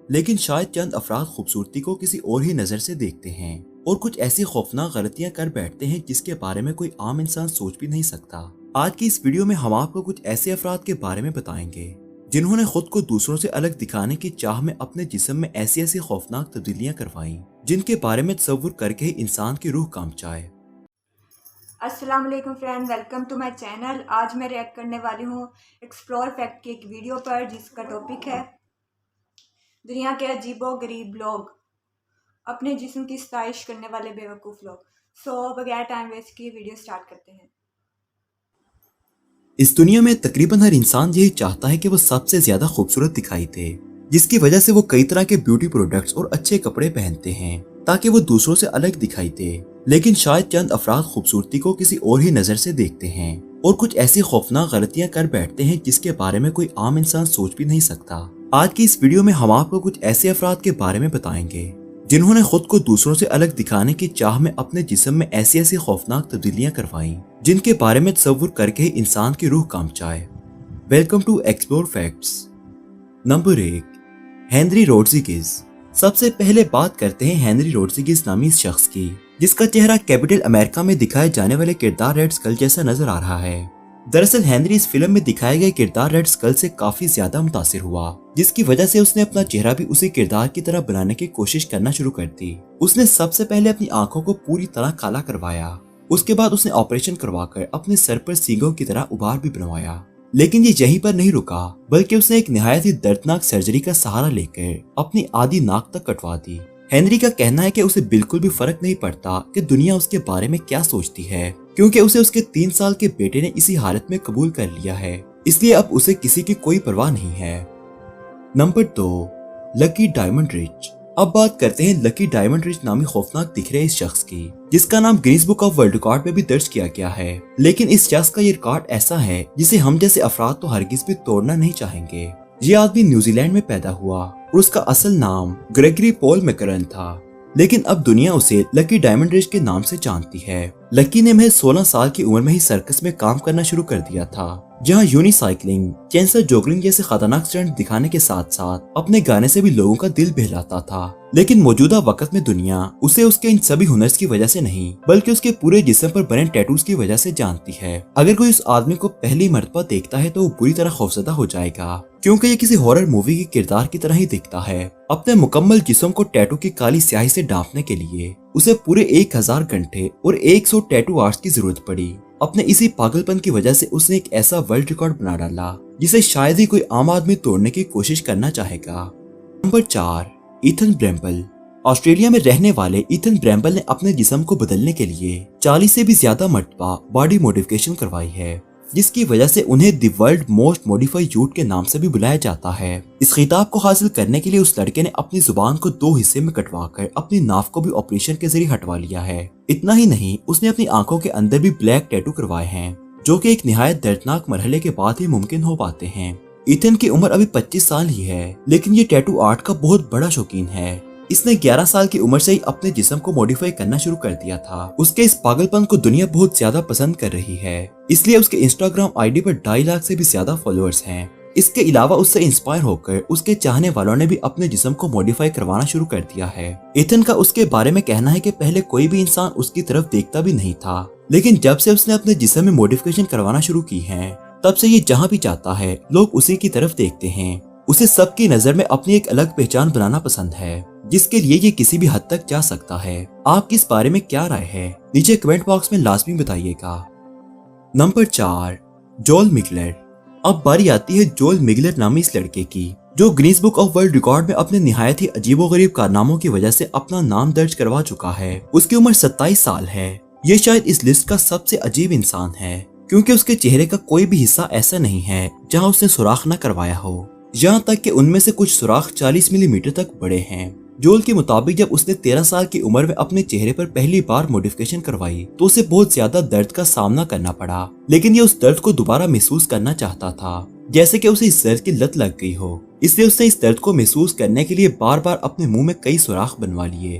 لیکن شاید چند افراد خوبصورتی کو کسی اور ہی نظر سے دیکھتے ہیں اور کچھ ایسی خوفناک غلطیاں کر بیٹھتے ہیں جس کے بارے میں کوئی عام انسان سوچ بھی نہیں سکتا۔ آج کی اس ویڈیو میں ہم آپ کو کچھ ایسے افراد کے بارے میں بتائیں گے جنہوں نے خود کو دوسروں سے الگ دکھانے کی چاہ میں اپنے جسم میں ایسی خوفناک تبدیلیاں کروائیں جن کے بارے میں تصور کر کے ہی انسان کی روح کانپ جائے۔ السلام علیکم friend, welcome to my channel. آج میں ریئیکٹ کرنے والی ہوں ایکسپلور فیکٹ کی ایک ویڈیو پر جس کا ٹاپک ہے دنیا کے عجیب و غریب لوگ، اپنے جسم کی ستائش کرنے والے بیوقوف لوگ۔ سو بغیر ٹائم ویسٹ کی ویڈیو سٹارٹ کرتے ہیں۔ اس دنیا میں تقریباً ہر انسان یہی چاہتا ہے کہ وہ سب سے زیادہ خوبصورت دکھائی دے، جس کی وجہ سے وہ کئی طرح کے بیوٹی پروڈکٹس اور اچھے کپڑے پہنتے ہیں تاکہ وہ دوسروں سے الگ دکھائی دے۔ لیکن شاید چند افراد خوبصورتی کو کسی اور ہی نظر سے دیکھتے ہیں اور کچھ ایسی خوفناک غلطیاں کر بیٹھتے ہیں جس کے بارے میں کوئی عام انسان سوچ بھی نہیں سکتا۔ آج کی اس ویڈیو میں ہم آپ کو کچھ ایسے افراد کے بارے میں بتائیں گے جنہوں نے خود کو دوسروں سے الگ دکھانے کی چاہ میں اپنے جسم میں ایسی خوفناک تبدیلیاں کروائیں جن کے بارے میں تصور کر کے ہی انسان کی روح کانپ جائے۔ Welcome to explore facts. Number 1، Henry Rodriguez. سب سے پہلے بات کرتے ہیں ہینری روڈریگز نامی اس شخص کی، جس کا چہرہ کیپٹل امریکہ میں دکھائے جانے والے کردار ریڈ اسکل جیسا نظر آ رہا ہے۔ دراصل ہینری اس فلم میں دکھائے گئے کردار ریڈ اسکل سے کافی زیادہ متاثر ہوا، جس کی وجہ سے اس نے اپنا چہرہ بھی اسی کردار کی طرح بنانے کی کوشش کرنا شروع کر دی۔ اس نے سب سے پہلے اپنی آنکھوں کو پوری طرح کالا کروایا، اس کے بعد اس نے آپریشن کروا کر اپنے سر پر سینگوں کی طرح ابھار بھی بنوایا۔ لیکن یہ یہیں پر نہیں رکا، بلکہ اس نے ایک نہایت ہی دردناک سرجری کا سہارا لے کر اپنی آدھی ناک تک کٹوا دی۔ ہینری کا کہنا ہے کہ اسے بالکل بھی فرق نہیں پڑتا کہ دنیا اس کے بارے میں کیا سوچتی ہے، کیونکہ اسے اس کے 3 سال کے بیٹے نے اسی حالت میں قبول کر لیا ہے، اس لیے اب اسے کسی کی کوئی پرواہ نہیں ہے۔ نمبر 2، لکی ڈائمنڈ رچ۔ اب بات کرتے ہیں لکی ڈائمنڈ رچ نامی خوفناک دکھ رہے اس شخص کی، جس کا نام Guinness book of world record میں بھی درج کیا گیا ہے۔ لیکن اس شخص کا یہ ریکارڈ ایسا ہے جسے ہم جیسے افراد تو ہرگز بھی توڑنا نہیں چاہیں گے۔ یہ آدمی نیوزی لینڈ میں پیدا ہوا اور اس کا اصل نام گریگری پول میکرن تھا، لیکن اب دنیا اسے لکی ڈائمنڈ رچ کے نام سے جانتی ہے۔ لکی نے محض 16 سال کی عمر میں ہی سرکس میں کام کرنا شروع کر دیا تھا، جہاں یونی سائیکلنگ، چینسر جوگلنگ جیسے خطرناک سٹنٹ دکھانے کے ساتھ ساتھ اپنے گانے سے بھی لوگوں کا دل بہلاتا تھا۔ لیکن موجودہ وقت میں دنیا اسے اس کے ان سبھی ہنرز کی وجہ سے نہیں، بلکہ اس کے پورے جسم پر بنے ٹیٹوز کی وجہ سے جانتی ہے۔ اگر کوئی اس آدمی کو پہلی مرتبہ دیکھتا ہے تو وہ بری طرح خوفزدہ ہو جائے گا، کیونکہ یہ کسی ہارر مووی کے کردار کی طرح ہی دکھتا ہے۔ اپنے مکمل جسم کو ٹیٹو کی کالی سیاہی سے ڈھانپنے کے لیے اسے پورے 1000 گھنٹے اور 100 ٹیٹو آرٹس کی ضرورت پڑی۔ اپنے اسی پاگل پن کی وجہ سے اس نے ایک ایسا ورلڈ ریکارڈ بنا ڈالا جسے شاید ہی کوئی عام آدمی توڑنے کی کوشش کرنا چاہے گا۔ Number 4، Ethan Bramble. آسٹریلیا میں رہنے والے ایتھن برمبل نے اپنے جسم کو بدلنے کے لیے 40 سے بھی زیادہ مرتبہ باڈی موڈیفیکیشن کروائی ہے، جس کی وجہ سے انہیں دی ورلڈ موسٹ موڈیفائی یوتھ کے نام سے بھی بلایا جاتا ہے۔ اس خطاب کو حاصل کرنے کے لیے اس لڑکے نے اپنی زبان کو 2 حصے میں کٹوا کر اپنی ناف کو بھی آپریشن کے ذریعے ہٹوا لیا ہے۔ اتنا ہی نہیں، اس نے اپنی آنکھوں کے اندر بھی بلیک ٹیٹو کروائے ہیں، جو کہ ایک نہایت دردناک مرحلے کے بعد ہی ممکن ہو پاتے ہیں۔ ایتھن کی عمر ابھی 25 سال ہی ہے، لیکن یہ ٹیٹو آرٹ کا بہت بڑا شوقین ہے۔ اس نے 11 سال کی عمر سے ہی اپنے جسم کو موڈیفائی کرنا شروع کر دیا تھا۔ اس کے اس پاگل پن کو دنیا بہت زیادہ پسند کر رہی ہے، اس لیے اس کے انسٹاگرام آئی ڈی پر 2.5 لاکھ سے بھی زیادہ فالوورز ہیں۔ اس کے علاوہ اس سے انسپائر ہو کر اس کے چاہنے والوں نے بھی اپنے جسم کو موڈیفائی کروانا شروع کر دیا ہے۔ ایتھن کا اس کے بارے میں کہنا ہے کہ پہلے کوئی بھی انسان اس کی طرف دیکھتا بھی نہیں تھا، لیکن جب سے اس نے اپنے جسم میں موڈیفیکیشن کروانا شروع کی ہے، تب سے یہ جہاں بھی جاتا ہے لوگ اسی کی طرف دیکھتے ہیں۔ اسے سب کی نظر میں اپنی ایک الگ پہچان بنانا پسند ہے، جس کے لیے یہ کسی بھی حد تک جا سکتا ہے۔ آپ کی اس بارے میں کیا رائے ہے؟ نیچے کمنٹ باکس میں لازمی بتائیے گا۔ نمبر 4، جول مگلر۔ اب باری آتی ہے جول مگلر نامی اس لڑکے کی، جو Guinness book of world record میں اپنے نہایت ہی عجیب و غریب کارناموں کی وجہ سے اپنا نام درج کروا چکا ہے۔ اس کی عمر 27 سال ہے۔ یہ شاید اس لسٹ کا سب سے عجیب انسان ہے، کیونکہ اس کے چہرے کا کوئی بھی حصہ ایسا نہیں ہے جہاں اس نے سوراخ نہ کروایا ہو، یہاں تک کہ ان میں سے کچھ سوراخ 40 ملی میٹر تک بڑے ہیں۔ جول کے مطابق جب اس نے 13 سال کی عمر میں اپنے چہرے پر پہلی بار موڈیفیکیشن کروائی تو اسے بہت زیادہ درد کا سامنا کرنا پڑا، لیکن یہ اس درد کو دوبارہ محسوس کرنا چاہتا تھا، جیسے کہ اسے اس درد کی لت لگ گئی ہو۔ اس لیے اس نے اس درد کو محسوس کرنے کے لیے بار بار اپنے منہ میں کئی سوراخ بنوا لیے۔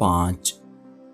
5,